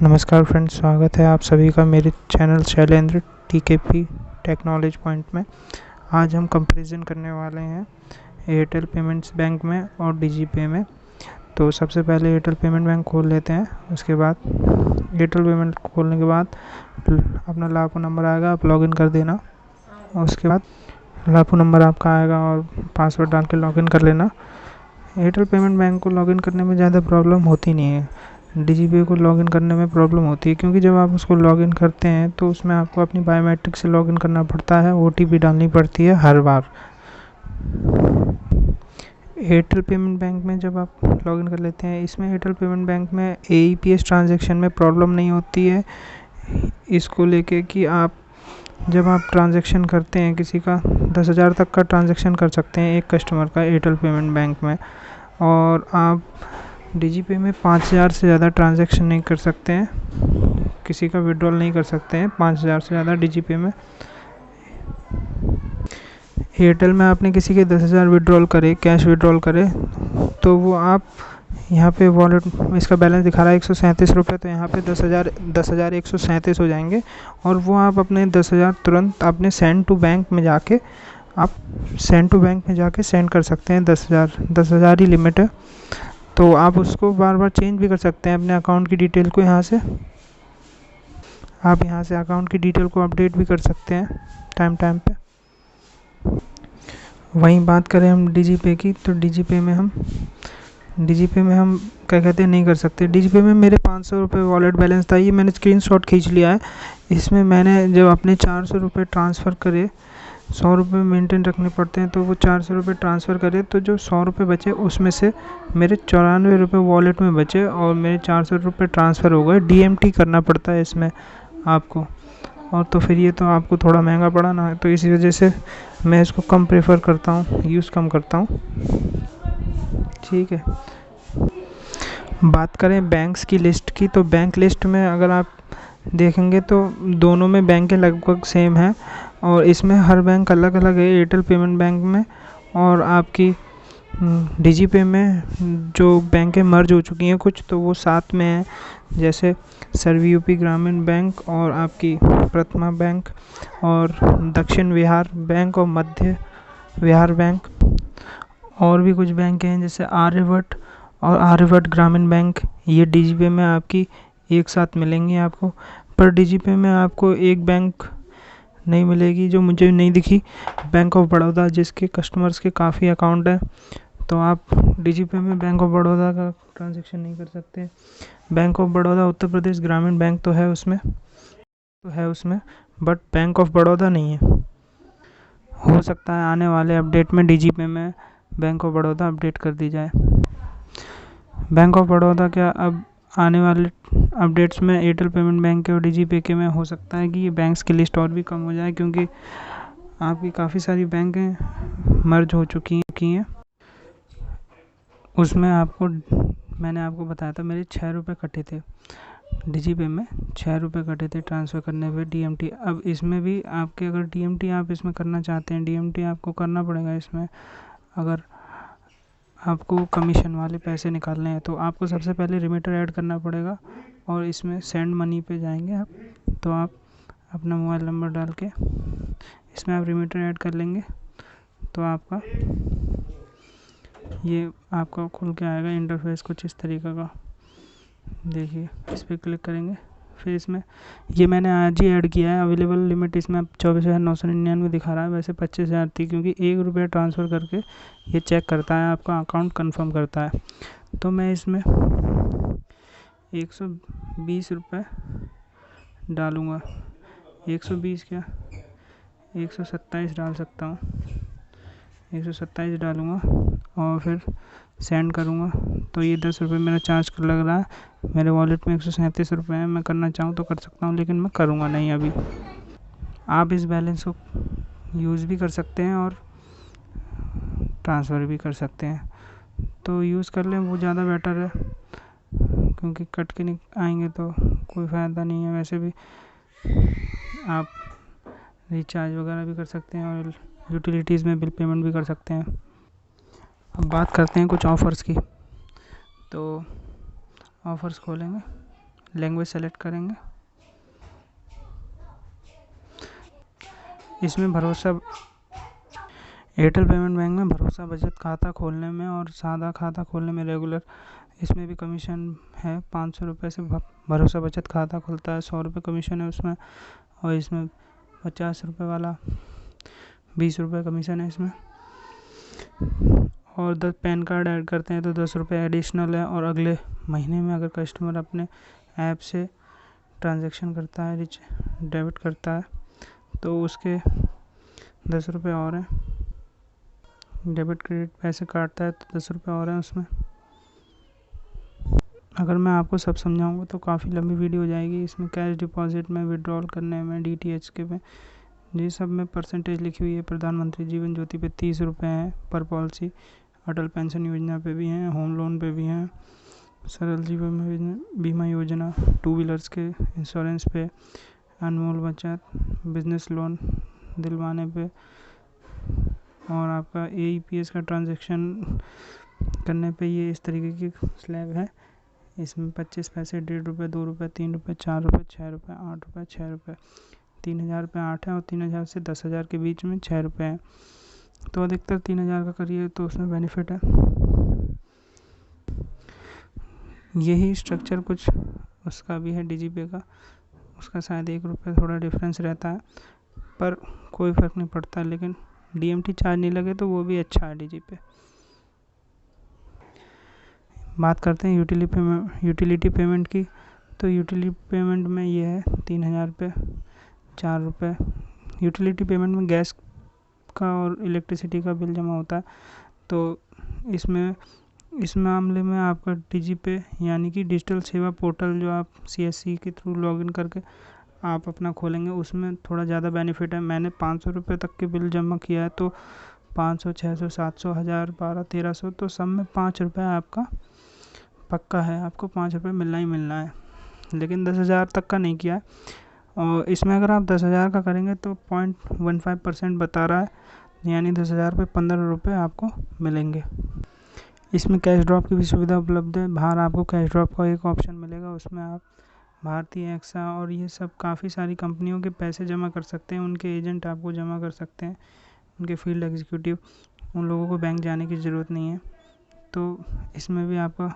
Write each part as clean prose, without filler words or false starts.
नमस्कार फ्रेंड्स, स्वागत है आप सभी का मेरे चैनल शैलेंद्र टीकेपी टेक्नोलॉजी पॉइंट में। आज हम कंपैरिजन करने वाले हैं एयरटेल पेमेंट्स बैंक में और डीजीपे में। तो सबसे पहले एयरटेल पेमेंट बैंक खोल लेते हैं। उसके बाद एयरटेल पेमेंट खोलने के बाद अपना लाभू नंबर आएगा, आप लॉगिन कर देना। और उसके बाद लाभू नंबर आपका आएगा और पासवर्ड डाल के लॉगिन कर लेना। एयरटेल पेमेंट बैंक को लॉगिन करने में ज़्यादा प्रॉब्लम होती नहीं है, डीजीपे को लॉगिन करने में प्रॉब्लम होती है, क्योंकि जब आप उसको लॉगिन करते हैं तो उसमें आपको अपनी बायोमेट्रिक से लॉगिन करना पड़ता है, ओटीपी डालनी पड़ती है हर बार। एयरटेल पेमेंट बैंक में जब आप लॉगिन कर लेते हैं, इसमें एयरटेल पेमेंट बैंक में एईपीएस ट्रांजैक्शन में प्रॉब्लम नहीं होती है। इसको लेके कि आप जब आप ट्रांजैक्शन करते हैं किसी का 10,000 तक का ट्रांजैक्शन कर सकते हैं एक कस्टमर का एयरटेल पेमेंट बैंक में, और आप डीजीपे में 5,000 से ज़्यादा ट्रांजैक्शन नहीं कर सकते हैं, किसी का विड्रॉल नहीं कर सकते हैं 5,000 से ज़्यादा डीजीपे में। एयरटेल में आपने किसी के 10,000 विड्रॉल करे, कैश विड्रॉल करे, तो वो आप यहाँ पे वॉलेट में इसका बैलेंस दिखा रहा है 137 रुपये, तो यहाँ पे 10,137 हो जाएंगे, और वो आप अपने 10,000 तुरंत अपने सेंड टू बैंक में जाके सेंड कर सकते हैं। 10,000 ही लिमिट है, तो आप उसको बार बार चेंज भी कर सकते हैं अपने अकाउंट की डिटेल को। यहाँ से अकाउंट की डिटेल को अपडेट भी कर सकते हैं टाइम पे। वहीं बात करें हम डीजीपे की, तो डीजीपे में हम क्या कहते हैं, नहीं कर सकते। डीजीपे में मेरे 500 रुपये वॉलेट बैलेंस था, ये मैंने स्क्रीनशॉट खींच लिया है। इसमें मैंने जब अपने 400 रुपये ट्रांसफ़र करे, 100 रुपये मेंटेन रखने पड़ते हैं, तो वो 400 रुपये ट्रांसफ़र करे, तो जो 100 रुपये बचे उसमें से मेरे 94 रुपये वॉलेट में बचे और मेरे 400 रुपये ट्रांसफ़र हो गए। डीएमटी करना पड़ता है इसमें आपको, और तो फिर ये तो आपको थोड़ा महंगा पड़ा ना, तो इसी वजह से मैं इसको कम प्रेफर करता हूँ, यूज़ कम करता हूँ। ठीक है, बात करें बैंक्स की लिस्ट की, तो बैंक लिस्ट में अगर आप देखेंगे तो दोनों में बैंकें लगभग सेम हैं, और इसमें हर बैंक अलग अलग है। एयरटेल पेमेंट बैंक में और आपकी डीजीपे में जो बैंकें मर्ज हो चुकी हैं कुछ, तो वो साथ में हैं, जैसे सर्वयूपी ग्रामीण बैंक और आपकी प्रथमा बैंक और दक्षिण बिहार बैंक और मध्य बिहार बैंक। और भी कुछ बैंक हैं जैसे आर्यव्रत और आर्यव्रत ग्रामीण बैंक, ये डीजीपे में आपकी एक साथ मिलेंगी आपको। पर डीजीपे में आपको एक बैंक नहीं मिलेगी जो मुझे नहीं दिखी, बैंक ऑफ बड़ौदा, जिसके कस्टमर्स के काफ़ी अकाउंट है, तो आप डीजीपे में बैंक ऑफ बड़ौदा का ट्रांजैक्शन नहीं कर सकते। बैंक ऑफ बड़ौदा उत्तर प्रदेश ग्रामीण बैंक तो है उसमें, बट बैंक ऑफ बड़ौदा नहीं है। हो सकता है आने वाले अपडेट में डीजीपे में बैंक ऑफ बड़ौदा अपडेट कर दी जाए। बैंक ऑफ बड़ौदा क्या, अब आने वाले अपडेट्स में एयरटेल पेमेंट बैंक के और डीजीपे के में हो सकता है कि ये बैंक्स की लिस्ट और भी कम हो जाए, क्योंकि आपकी काफ़ी सारी बैंकें मर्ज हो चुकी हैं। उसमें मैंने आपको बताया था मेरे 6 रुपये कटे थे डीजीपे में, 6 रुपये कटे थे ट्रांसफ़र करने पे डीएमटी। अब इसमें भी आपके अगर डीएमटी आप इसमें करना चाहते हैं, डीएमटी आपको करना पड़ेगा इसमें। अगर आपको कमीशन वाले पैसे निकालने हैं तो आपको सबसे पहले रिमीटर ऐड करना पड़ेगा, और इसमें सेंड मनी पे जाएंगे आप, तो आप अपना मोबाइल नंबर डाल के इसमें आप रिमीटर ऐड कर लेंगे, तो आपका खुल के आएगा इंटरफेस कुछ इस तरीके का। देखिए, इस पर क्लिक करेंगे, फिर इसमें ये मैंने आज ही ऐड किया है। अवेलेबल लिमिट इसमें अब 24,999 दिखा रहा है, वैसे 25,000 थी, क्योंकि 1 रुपया ट्रांसफ़र करके ये चेक करता है, आपका अकाउंट कंफर्म करता है। तो मैं इसमें 120 रुपये डालूँगा, 120 क्या 127 डाल सकता हूँ, 127 डालूँगा और फिर सेंड करूँगा, तो ये 10 रुपये मेरा चार्ज लग रहा है। मेरे वॉलेट में 137 रुपये हैं, मैं करना चाहूँ तो कर सकता हूँ, लेकिन मैं करूँगा नहीं अभी। आप इस बैलेंस को यूज़ भी कर सकते हैं और ट्रांसफ़र भी कर सकते हैं, तो यूज़ कर लें, वो ज़्यादा बेटर है, क्योंकि कट के नहीं आएंगे तो कोई फ़ायदा नहीं है। वैसे भी आप रिचार्ज वगैरह भी कर सकते हैं और यूटिलिटीज़ में बिल पेमेंट भी कर सकते हैं। अब बात करते हैं कुछ ऑफ़र्स की, तो ऑफ़र्स खोलेंगे, लैंग्वेज सेलेक्ट करेंगे। इसमें भरोसा एयरटेल पेमेंट बैंक में भरोसा बचत खाता खोलने में और सादा खाता खोलने में रेगुलर, इसमें भी कमीशन है 500 रुपये से भरोसा बचत खाता खुलता है, 100 रुपये कमीशन है उसमें, और इसमें 50 रुपये वाला 20 रुपये कमीशन है इसमें, और 10 पैन कार्ड ऐड करते हैं तो 10 रुपये एडिशनल है। और अगले महीने में अगर कस्टमर अपने ऐप से ट्रांजैक्शन करता है, डेबिट करता है, तो उसके 10 रुपये और हैं। डेबिट क्रेडिट पैसे काटता है तो 10 रुपये और हैं उसमें। अगर मैं आपको सब समझाऊंगा तो काफ़ी लंबी वीडियो हो जाएगी। इसमें कैश डिपॉजिट में, विड्रॉल करने में, DTH के में, ये सब में परसेंटेज लिखी हुई है। प्रधानमंत्री जीवन ज्योति पे 30 रुपये हैं पर पॉलिसी, अटल पेंशन योजना पे भी हैं, होम लोन पे भी हैं, सरल जीवन बीमा योजना, 2 व्हीलर्स के इंश्योरेंस पे, अनमोल बचत, बिजनेस लोन दिलवाने पे, और आपका AEPS का ट्रांजैक्शन करने पे ये इस तरीके की स्लैब है। इसमें 25 पैसे, 1.5 रुपये, 2 रुपये, 3 रुपये, 4 रुपये, 6 रुपये, 8 रुपये, 6 रुपये, 3000 पे 8 है, और 3000 से 10,000 के बीच में 6 रुपये हैं। तो अधिकतर 3000 का करिए तो उसमें बेनिफिट है। यही स्ट्रक्चर कुछ उसका भी है DigiPay का, उसका शायद 1 रुपये थोड़ा डिफरेंस रहता है, पर कोई फ़र्क नहीं पड़ता, लेकिन DMT चार्ज नहीं लगे तो वो भी अच्छा है DigiPay। बात करते हैं यूटिलिटी पेमेंट की। तो यूटिलिटी पेमेंट में ये है 3000 पे 4 रुपये। यूटिलिटी पेमेंट में गैस का और इलेक्ट्रिसिटी का बिल जमा होता है। तो इस मामले में आपका DigiPay यानी कि डिजिटल सेवा पोर्टल, जो आप CSC के थ्रू लॉगिन करके आप अपना खोलेंगे, उसमें थोड़ा ज़्यादा बेनिफिट है। मैंने 500 रुपये तक के बिल जमा किया है, तो 500, 600, 700, 1000, 1200, 1300, तो सब में 5 रुपये आपका पक्का है, आपको 5 रुपये मिलना ही मिलना है। लेकिन 10,000 तक का नहीं किया है। और इसमें अगर आप 10,000 का करेंगे तो 0.15% बता रहा है, यानी 10,000 पे 15 रुपये आपको मिलेंगे। इसमें कैश ड्रॉप की भी सुविधा उपलब्ध है। बाहर आपको कैश ड्रॉप का एक ऑप्शन मिलेगा, उसमें आप भारतीय, एक्सा और ये सब काफ़ी सारी कंपनियों के पैसे जमा कर सकते हैं। उनके एजेंट आपको जमा कर सकते हैं, उनके फील्ड एग्जीक्यूटिव, उन लोगों को बैंक जाने की ज़रूरत नहीं है। तो इसमें भी आपका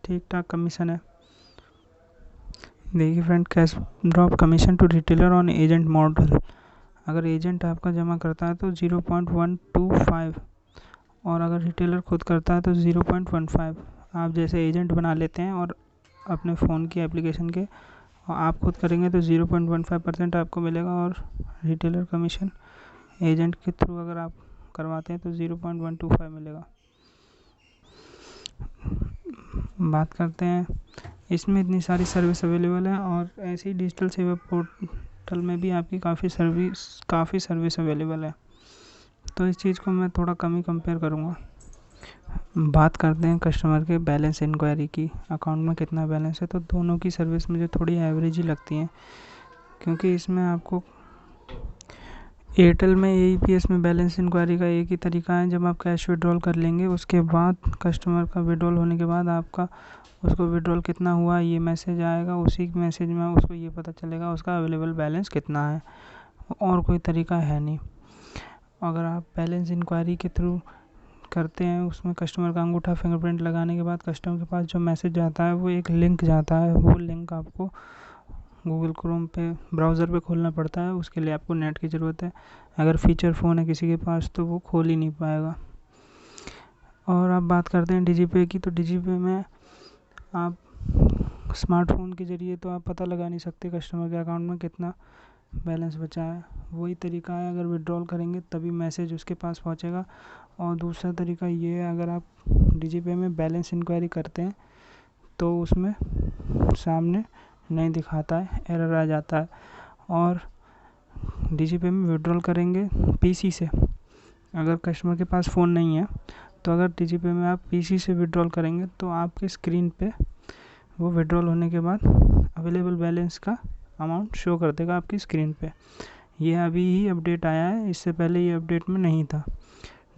ठीक ठाक कमीशन है। देखिए friend, cash drop commission to retailer on agent model. अगर एजेंट आपका जमा करता है तो 0.125, और अगर रिटेलर खुद करता है तो 0.15। आप जैसे एजेंट बना लेते हैं और अपने फ़ोन की एप्लीकेशन के, और आप खुद करेंगे तो 0.15% आपको मिलेगा, और रिटेलर कमीशन एजेंट के थ्रू अगर आप करवाते हैं तो 0.125 मिलेगा। बात करते हैं, इसमें इतनी सारी सर्विस अवेलेबल है, और ऐसी डिजिटल सेवा पोर्टल में भी आपकी काफ़ी सर्विस अवेलेबल है। तो इस चीज़ को मैं थोड़ा कम ही कंपेयर करूँगा। बात करते हैं कस्टमर के बैलेंस इंक्वायरी की, अकाउंट में कितना बैलेंस है। तो दोनों की सर्विस मुझे थोड़ी एवरेज ही लगती हैं, क्योंकि इसमें आपको एयरटेल में AEPS में बैलेंस इंक्वायरी का एक ही तरीका है। जब आप कैश विड्रॉल कर लेंगे, उसके बाद कस्टमर का विड्रॉल होने के बाद आपका उसको विड्रॉल कितना हुआ ये मैसेज आएगा। उसी मैसेज में उसको ये पता चलेगा उसका अवेलेबल बैलेंस कितना है, और कोई तरीका है नहीं। अगर आप बैलेंस इंक्वायरी के थ्रू करते हैं, उसमें कस्टमर का अंगूठा फिंगरप्रिंट लगाने के बाद कस्टमर के पास जो मैसेज जाता है वो एक लिंक जाता है। वो लिंक आपको गूगल क्रोम पे ब्राउज़र पे खोलना पड़ता है, उसके लिए आपको नेट की ज़रूरत है। अगर फीचर फ़ोन है किसी के पास तो वो खोल ही नहीं पाएगा। और आप बात करते हैं DigiPay की, तो DigiPay में आप स्मार्टफोन के ज़रिए तो आप पता लगा नहीं सकते कस्टमर के अकाउंट में कितना बैलेंस बचा है। वही तरीका है, अगर विड्रॉल करेंगे तभी मैसेज उसके पास पहुंचेगा। और दूसरा तरीका ये है, अगर आप DigiPay में बैलेंस इंक्वायरी करते हैं तो उसमें सामने नहीं दिखाता है, एरर आ जाता है। और DigiPay में विड्रॉल करेंगे PC से, अगर कस्टमर के पास फ़ोन नहीं है तो अगर DigiPay में आप PC से विड्रॉल करेंगे तो आपके स्क्रीन पे वो विड्रॉल होने के बाद अवेलेबल बैलेंस का अमाउंट शो कर देगा आपकी स्क्रीन पे। ये अभी ही अपडेट आया है, इससे पहले ये अपडेट में नहीं था।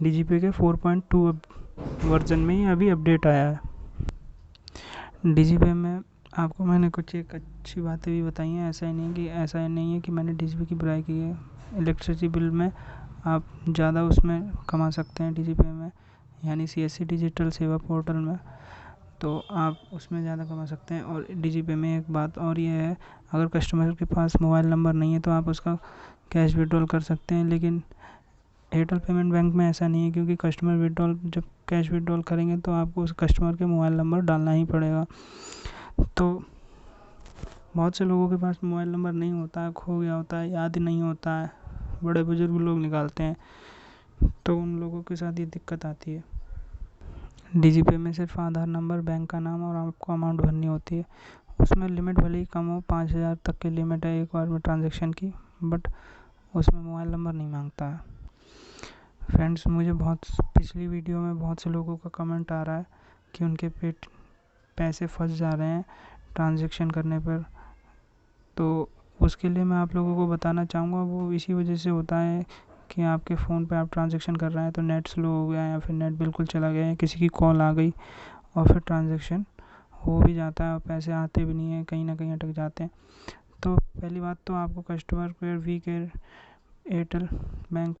DigiPay के 4.2 वर्जन में ही अभी अपडेट आया है। DigiPay में आपको मैंने कुछ एक अच्छी बातें भी बताई हैं। ऐसा नहीं है कि मैंने डीजीपे की बुराई की है। इलेक्ट्रिसिटी बिल में आप ज़्यादा उसमें कमा सकते हैं डीजीपे में, यानी सीएससी डिजिटल सेवा पोर्टल में, तो आप उसमें ज़्यादा कमा सकते हैं। और डीजीपे में एक बात और ये है, अगर कस्टमर के पास मोबाइल नंबर नहीं है तो आप उसका कैश विड्रॉल कर सकते हैं, लेकिन एयरटेल पेमेंट बैंक में ऐसा नहीं है, क्योंकि कस्टमर विड्रॉल जब कैश विड्रॉल करेंगे तो आपको उस कस्टमर के मोबाइल नंबर डालना ही पड़ेगा। तो बहुत से लोगों के पास मोबाइल नंबर नहीं होता है, खो गया होता है, याद नहीं होता है, बड़े बुजुर्ग लोग निकालते हैं, तो उन लोगों के साथ ये दिक्कत आती है। डीजीपे में सिर्फ आधार नंबर, बैंक का नाम और आपको अमाउंट भरनी होती है। उसमें लिमिट भले ही कम हो, 5,000 तक की लिमिट है एक बार में ट्रांजैक्शन की, बट उसमें मोबाइल नंबर नहीं मांगता है। फ्रेंड्स, मुझे पिछली वीडियो में बहुत से लोगों का कमेंट आ रहा है कि उनके पैसे फंस जा रहे हैं ट्रांजैक्शन करने पर, तो उसके लिए मैं आप लोगों को बताना चाहूँगा, वो इसी वजह से होता है कि आपके फ़ोन पे आप ट्रांजैक्शन कर रहे हैं तो नेट स्लो हो गया है, या फिर नेट बिल्कुल चला गया है, किसी की कॉल आ गई और फिर ट्रांजैक्शन हो भी जाता है और पैसे आते भी नहीं हैं, कहीं ना कहीं अटक जाते हैं। तो पहली बात तो आपको customer care we care Airtel bank